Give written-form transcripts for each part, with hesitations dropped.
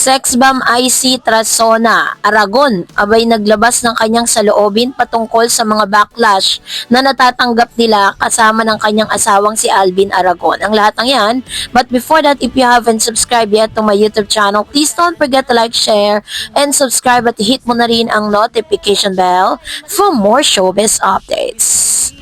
Sex bomb IC Trasona, Aragon, abay naglabas ng kanyang saloobin patungkol sa mga backlash na natatanggap nila kasama ng kanyang asawang si Alvin Aragon. Ang lahat ng yan. But before that, if you haven't subscribed yet to my YouTube channel, please don't forget to like, share, and subscribe at hit mo na rin ang notification bell for more showbiz updates.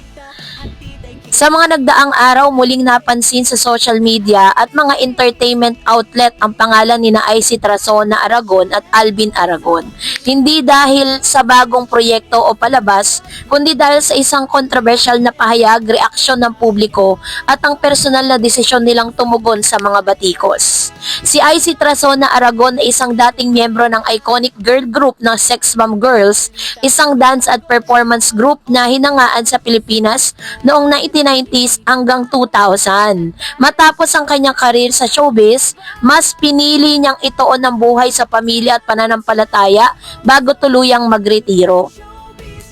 Sa mga nagdaang araw, muling napansin sa social media at mga entertainment outlet ang pangalan ni na IC Trasona Aragon at Alvin Aragon. Hindi dahil sa bagong proyekto o palabas, kundi dahil sa isang controversial na pahayag, reaksyon ng publiko at ang personal na desisyon nilang tumugon sa mga batikos. Si IC Trasona Aragon ay isang dating miyembro ng iconic girl group ng Sex Bomb Girls, isang dance at performance group na hinangaan sa Pilipinas noong 1990s hanggang 2000. Matapos ang kanyang karir sa showbiz, mas pinili niyang ituon ang buhay sa pamilya at pananampalataya bago tuluyang magretiro.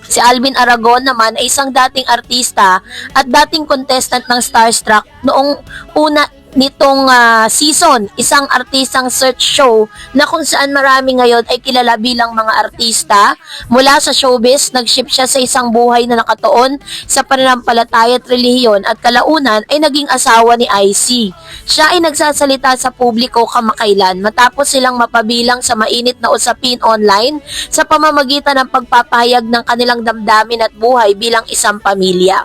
Si Alvin Aragon naman ay isang dating artista at dating contestant ng Starstruck noong una nitong season, isang artistang search show na kung saan marami ngayon ay kilala bilang mga artista. Mula sa showbiz, nag-shift siya sa isang buhay na nakatuon sa pananampalataya at relihiyon at kalaunan ay naging asawa ni IC. Siya ay nagsasalita sa publiko kamakailan matapos silang mapabilang sa mainit na usapin online sa pamamagitan ng pagpapahayag ng kanilang damdamin at buhay bilang isang pamilya.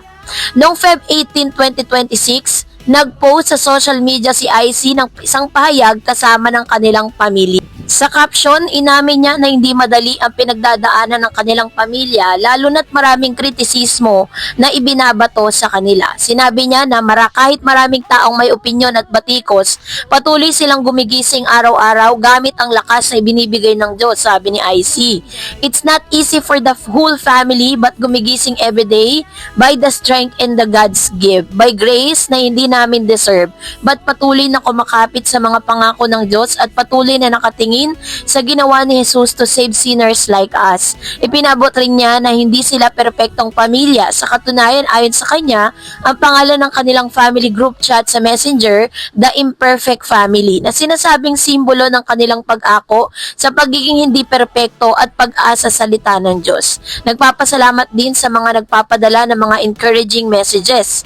Noong Feb 18, 2026, nag-post sa social media si IC ng isang pahayag kasama ng kanilang pamilya. Sa caption, inamin niya na hindi madali ang pinagdadaanan ng kanilang pamilya lalo na't maraming kritisismo na ibinabato sa kanila. Sinabi niya na kahit maraming taong may opinyon at batikos, patuloy silang gumigising araw-araw gamit ang lakas na ibinibigay ng Diyos, sabi ni IC. It's not easy for the whole family but gumigising everyday by the strength and the God's give, by grace na hindi namin deserve, but patuloy na kumakapit sa mga pangako ng Diyos at patuloy na nakatingin sa ginawa ni Jesus to save sinners like us. Ipinabot rin niya na hindi sila perpektong pamilya. Sa katunayan, ayon sa kanya, ang pangalan ng kanilang family group chat sa Messenger, The Imperfect Family, na sinasabing simbolo ng kanilang pag-ako sa pagiging hindi perpekto at pag-asa sa salita ng Diyos. Nagpapasalamat din sa mga nagpapadala ng mga encouraging messages.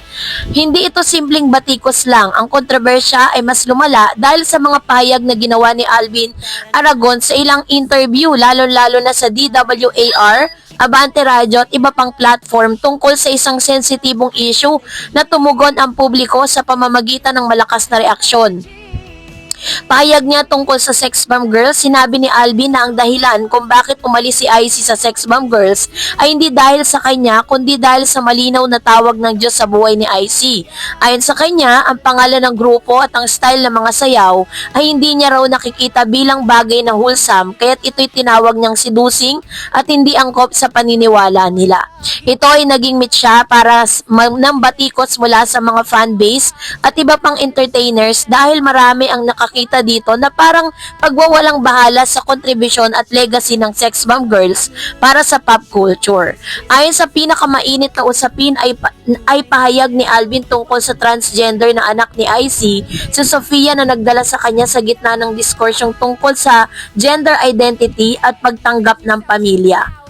Hindi ito simpleng batikos lang. Ang kontrobersya ay mas lumala dahil sa mga pahayag na ginawa ni Alvin Aragon sa ilang interview, lalo-lalo na sa DWAR, Abante Radio at iba pang platform tungkol sa isang sensitibong issue na tumugon ang publiko sa pamamagitan ng malakas na reaksyon. Pahayag niya tungkol sa Sex Bomb Girls, sinabi ni Alvin na ang dahilan kung bakit umalis si IC sa Sex Bomb Girls ay hindi dahil sa kanya kundi dahil sa malinaw na tawag ng Diyos sa buhay ni IC. Ayon sa kanya, ang pangalan ng grupo at ang style ng mga sayaw ay hindi niya raw nakikita bilang bagay na wholesome kaya't ito'y tinawag niyang seducing at hindi angkop sa paniniwala nila. Ito ay naging mitya para ng batikos mula sa mga fanbase at iba pang entertainers dahil marami ang nakakita dito na parang pagwawalang bahala sa kontribusyon at legacy ng Sex Bomb Girls para sa pop culture. Ayon sa pinakamainit na usapin ay pahayag ni Alvin tungkol sa transgender na anak ni IC, si Sofia, na nagdala sa kanya sa gitna ng diskursyong tungkol sa gender identity at pagtanggap ng pamilya.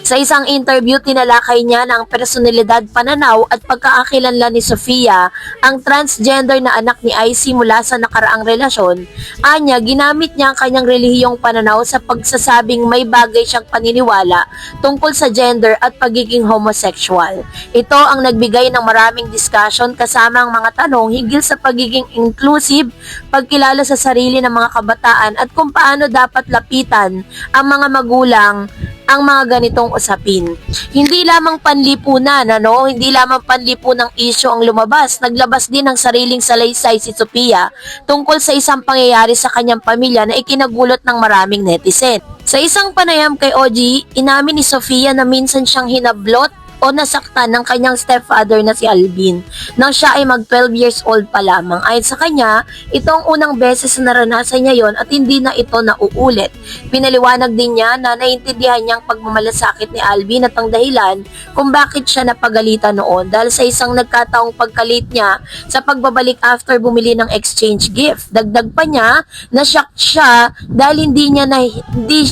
Sa isang interview, tinalakay niya na ang personalidad, pananaw at pagkakakilanlan ni Sofia, ang transgender na anak ni IC mula sa nakaraang relasyon. Anya, ginamit niya ang kanyang relihiyong pananaw sa pagsasabing may bagay siyang paniniwala tungkol sa gender at pagiging homosexual. Ito ang nagbigay ng maraming discussion kasama ang mga tanong hinggil sa pagiging inclusive, pagkilala sa sarili ng mga kabataan at kung paano dapat lapitan ang mga magulang ang mga ganitong usapin. Hindi lamang panlipunan, hindi lamang panlipunang issue ang lumabas. Naglabas din ng sariling salaysay si Sophia tungkol sa isang pangyayari sa kanyang pamilya na ikinagulot ng maraming netizen. Sa isang panayam kay OG, inamin ni Sofia na minsan siyang hinablot o nasaktan ng kanyang stepfather na si Alvin nang siya ay mag 12 years old pa lamang. Ayon sa kanya, ito ang unang beses na naranasan niya yon at hindi na ito nauulit. Pinaliwanag din niya na naiintindihan niyang pagmamalasakit ni Alvin at ang dahilan kung bakit siya napagalitan noon dahil sa isang nagkataong pagkalit niya sa pagbabalik after bumili ng exchange gift. Dagdag pa niya na shock siya dahil hindi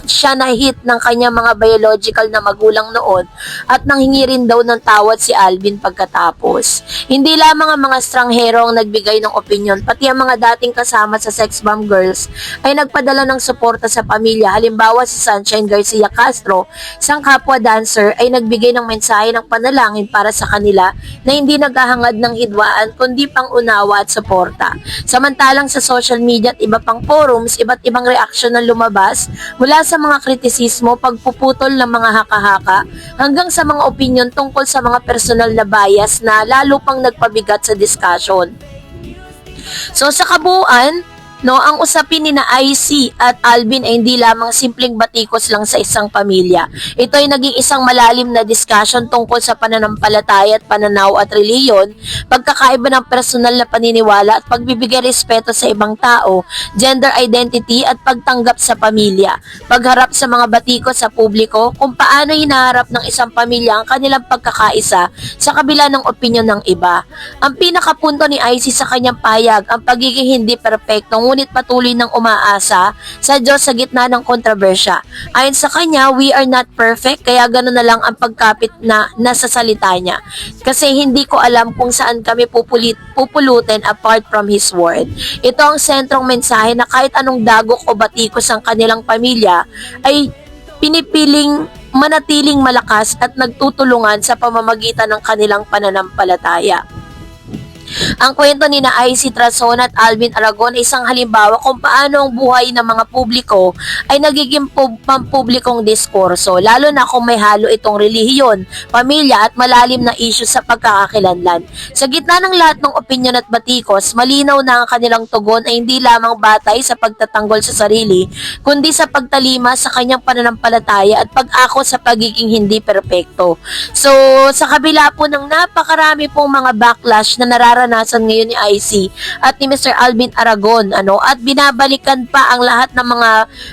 siya na-hit ng kanyang mga biological na magulang noon at nanghingi rin daw ng tawad si Alvin pagkatapos. Hindi lamang ang mga stranghero ang nagbigay ng opinion, pati ang mga dating kasama sa sex bomb girls ay nagpadala ng suporta sa pamilya. Halimbawa si Sunshine Garcia Castro, isang kapwa dancer, ay nagbigay ng mensahe ng panalangin para sa kanila na hindi naghahangad ng hidwaan kundi pang-unawa at suporta. Samantalang sa social media at iba pang forums, iba't ibang reaksyon ang lumabas mula sa mga kritisismo, pagpuputol ng mga haka-haka hanggang sa mga opinion tungkol sa mga personal na bias na lalo pang nagpabigat sa discussion. So sa kabuuan, ang usapin ni na IC at Alvin ay hindi lamang simpleng batikos lang sa isang pamilya. Ito ay naging isang malalim na discussion tungkol sa pananampalataya at pananaw at reliyon, pagkakaiba ng personal na paniniwala at pagbibigay respeto sa ibang tao, gender identity at pagtanggap sa pamilya, pagharap sa mga batikos sa publiko, kung paano hinaharap ng isang pamilya ang kanilang pagkakaisa sa kabila ng opinyon ng iba. Ang pinakapunto ni IC sa kanyang payag, ang pagiging hindi perpekto ngunit patuloy ng umaasa sa Diyos sa gitna ng kontrobersya. Ayon sa kanya, we are not perfect, kaya gano'n na lang ang pagkapit na nasa salita niya. Kasi hindi ko alam kung saan kami pupulutin apart from His Word. Ito ang sentrong mensahe na kahit anong dagok o batikos ang kanilang pamilya ay pinipiling manatiling malakas at nagtutulungan sa pamamagitan ng kanilang pananampalataya. Ang kwento ni na IC Trazona at Alvin Aragon ay isang halimbawa kung paano ang buhay ng mga publiko ay nagiging pampublikong diskurso, lalo na kung may halo itong relihiyon, pamilya at malalim na issue sa pagkakakilanlan. Sa gitna ng lahat ng opinyon at batikos, malinaw na ang kanilang tugon ay hindi lamang batay sa pagtatanggol sa sarili, kundi sa pagtalima sa kanyang pananampalataya at pag-ako sa pagiging hindi perpekto. So, sa kabila po ng napakarami pong mga backlash na nararanasan ngayon ni IC at ni Mr. Alvin Aragon, at binabalikan pa ang lahat ng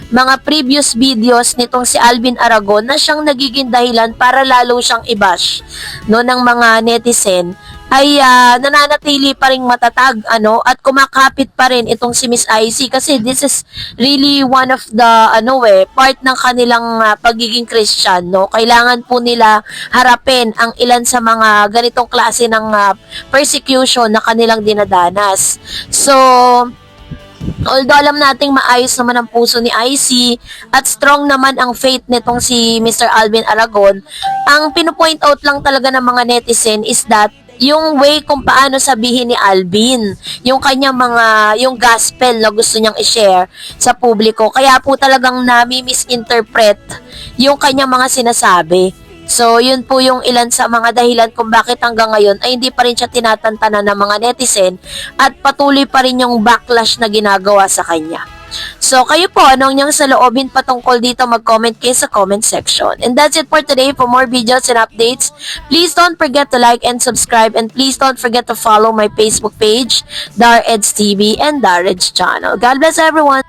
mga previous videos nitong si Alvin Aragon na siyang nagiging dahilan para lalo siyang i-bash ng mga netizen, ay nananatili pa ring matatag at kumakapit pa rin itong si Miss IC kasi this is really one of the part ng kanilang pagiging Christian, Kailangan po nila harapin ang ilan sa mga ganitong klase ng persecution na kanilang dinadanas. So, although alam nating maayos naman ang puso ni IC at strong naman ang faith nitong si Mr. Alvin Aragon, ang pinupoint out lang talaga ng mga netizen is that yung way kung paano sabihin ni Alvin, yung kanyang yung gospel na gusto niyang i-share sa publiko. Kaya po talagang nami-misinterpret yung kanyang mga sinasabi. So, yun po yung ilan sa mga dahilan kung bakit hanggang ngayon ay hindi pa rin siya tinatantanan ng mga netizen at patuloy pa rin yung backlash na ginagawa sa kanya. So, kayo po, anong niyang saloobin patungkol dito, mag-comment kayo sa comment section. And that's it for today. For more videos and updates, please don't forget to like and subscribe, and please don't forget to follow my Facebook page, Dar Eds TV and Dar Eds Channel. God bless everyone!